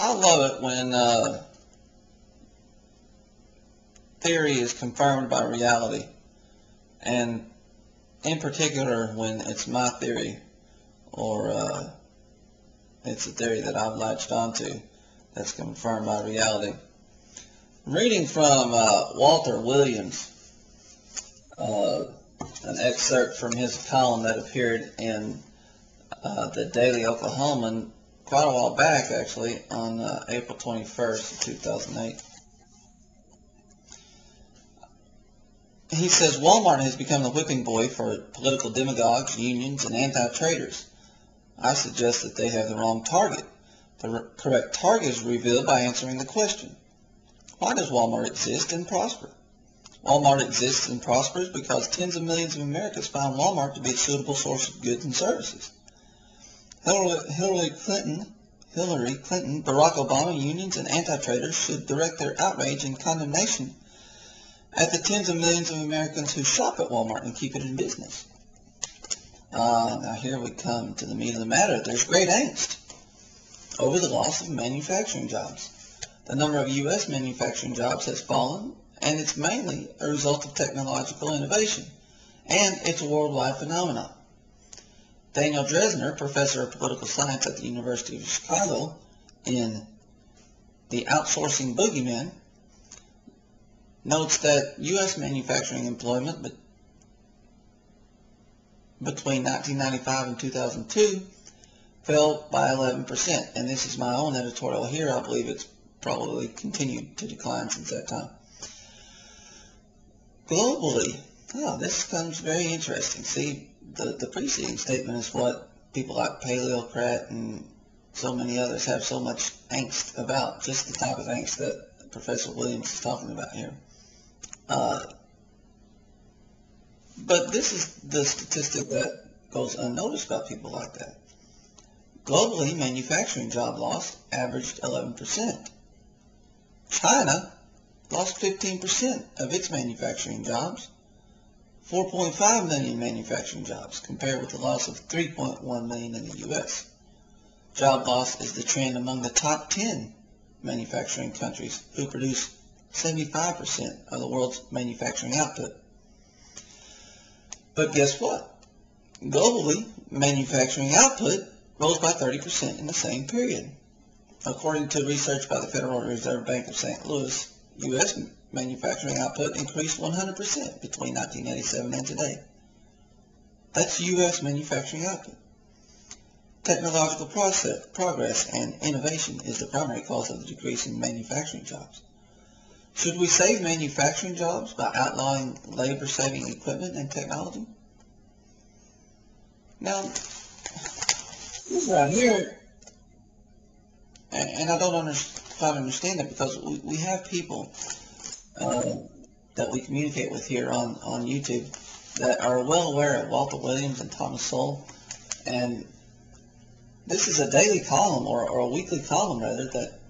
I love it when theory is confirmed by reality, and in particular when it's my theory, or it's a theory that I've latched onto that's confirmed by reality. I'm reading from Walter Williams, an excerpt from his column that appeared in the Daily Oklahoman quite a while back, actually, on April 21st of 2008. He says, Walmart has become the whipping boy for political demagogues, unions, and anti-traders. I suggest that they have the wrong target. The correct target is revealed by answering the question, why does Walmart exist and prosper? Walmart exists and prospers because tens of millions of Americans found Walmart to be a suitable source of goods and services. Hillary Clinton, Barack Obama, unions, and anti-traders should direct their outrage and condemnation at the tens of millions of Americans who shop at Walmart and keep it in business. Now here we come to the meat of the matter. There's great angst over the loss of manufacturing jobs. The number of U.S. manufacturing jobs has fallen, and it's mainly a result of technological innovation, and it's a worldwide phenomenon. Daniel Drezner, professor of political science at the University of Chicago, in The Outsourcing Boogeyman, notes that U.S. manufacturing employment between 1995 and 2002 fell by 11%. And this is my own editorial here. I believe it's probably continued to decline since that time. Globally, this becomes very interesting. See, the preceding statement is what people like Paleocrat and so many others have so much angst about, just the type of angst that Professor Williams is talking about here. But this is the statistic that goes unnoticed by people like that. Globally, manufacturing job loss averaged 11%. China lost 15% of its manufacturing jobs, 4.5 million manufacturing jobs, compared with the loss of 3.1 million in the U.S. Job loss is the trend among the top 10 manufacturing countries who produce 75% of the world's manufacturing output. But guess what? Globally, manufacturing output rose by 30% in the same period. According to research by the Federal Reserve Bank of St. Louis, U.S. manufacturing output increased 100% between 1987 and today. That's U.S. manufacturing output. Technological progress and innovation is the primary cause of the decrease in manufacturing jobs. Should we save manufacturing jobs by outlawing labor-saving equipment and technology? Now, this right here, and I don't quite understand it, because we have people that we communicate with here on YouTube that are well aware of Walter Williams and Thomas Sowell, and this is a daily column, or a weekly column rather,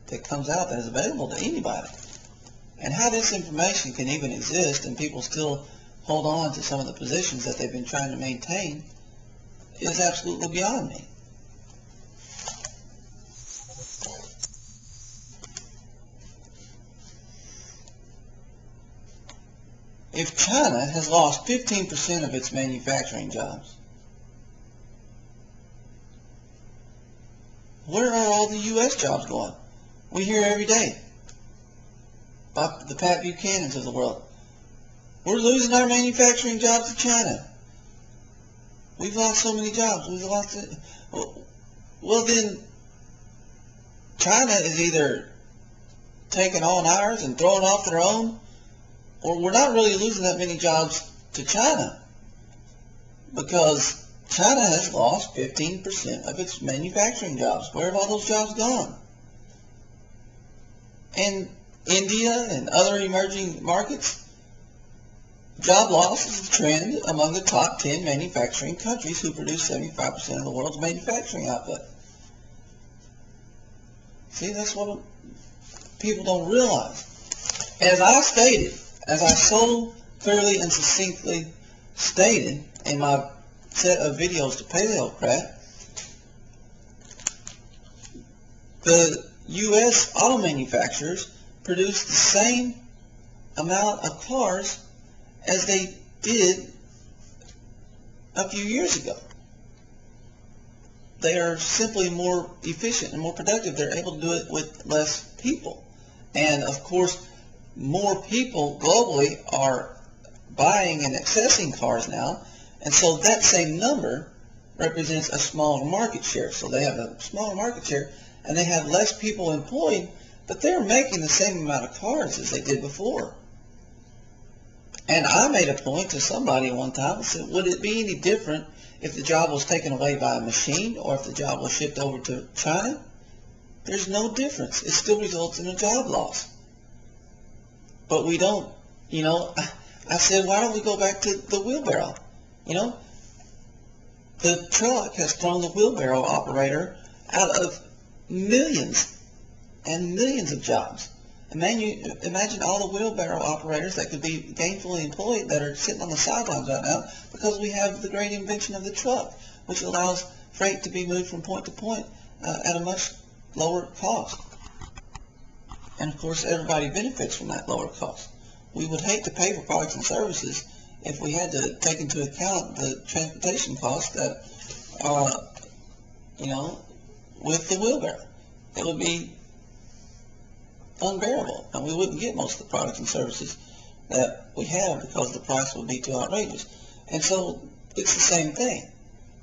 that comes out that is available to anybody. And how this information can even exist and people still hold on to some of the positions that they've been trying to maintain is absolutely beyond me. If China has lost 15% of its manufacturing jobs, where are all the U.S. jobs going? We hear every day about the Pat Buchanans of the world. We're losing our manufacturing jobs to China. We've lost so many jobs. We've lost it. Well, then, China is either taking on ours and throwing off their own, or we're not really losing that many jobs to China, because China has lost 15% of its manufacturing jobs. Where have all those jobs gone? And India and other emerging markets, job loss is a trend among the top 10 manufacturing countries who produce 75% of the world's manufacturing output. See, that's what people don't realize. As I stated, as I so clearly and succinctly stated in my set of videos to Paleocrat, the U.S. auto manufacturers produce the same amount of cars as they did a few years ago. They are simply more efficient and more productive. They're able to do it with less people. And of course, more people globally are buying and accessing cars now, and so that same number represents a smaller market share. So they have a smaller market share, and they have less people employed, but they're making the same amount of cars as they did before. And I made a point to somebody one time and said, would it be any different if the job was taken away by a machine or if the job was shipped over to China? There's no difference. It still results in a job loss. But we don't, I said, why don't we go back to the wheelbarrow? The truck has thrown the wheelbarrow operator out of millions and millions of jobs. Imagine all the wheelbarrow operators that could be gainfully employed that are sitting on the sidelines right now because we have the great invention of the truck, which allows freight to be moved from point to point at a much lower cost. And of course, everybody benefits from that lower cost. We would hate to pay for products and services if we had to take into account the transportation costs that, with the wheelbarrow. It would be unbearable, and we wouldn't get most of the products and services that we have because the price would be too outrageous. And so it's the same thing.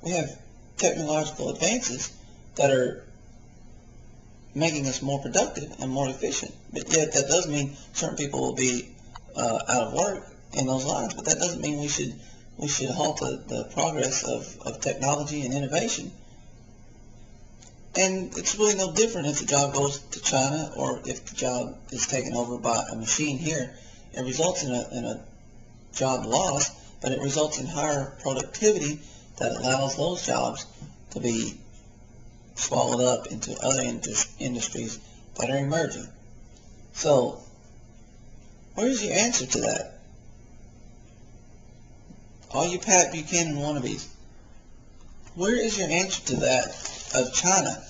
We have technological advances that are making us more productive and more efficient, but yet that does mean certain people will be out of work in those lines, but that doesn't mean we should halt the progress of technology and innovation. And it's really no different if the job goes to China or if the job is taken over by a machine here. It results in a job loss, but it results in higher productivity that allows those jobs to be swallowed up into other industries that are emerging. So, where's your answer to that? All you Pat Buchanan wannabes, where is your answer to that of China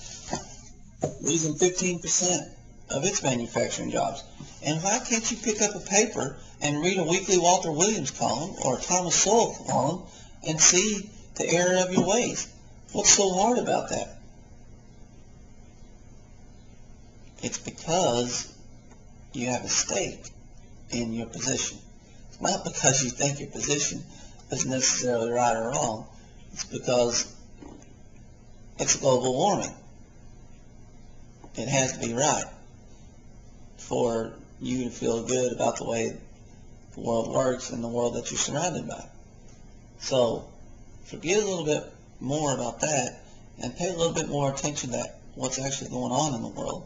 losing 15% of its manufacturing jobs? And why can't you pick up a paper and read a weekly Walter Williams column or a Thomas Sowell column and see the error of your ways? What's so hard about that? It's because you have a stake in your position. It's not because you think your position is necessarily right or wrong. It's because it's global warming. It has to be right for you to feel good about the way the world works and the world that you're surrounded by. So forget a little bit more about that and pay a little bit more attention to what's actually going on in the world.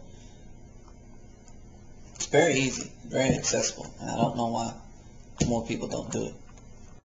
It's very easy, very accessible, and I don't know why more people don't do it.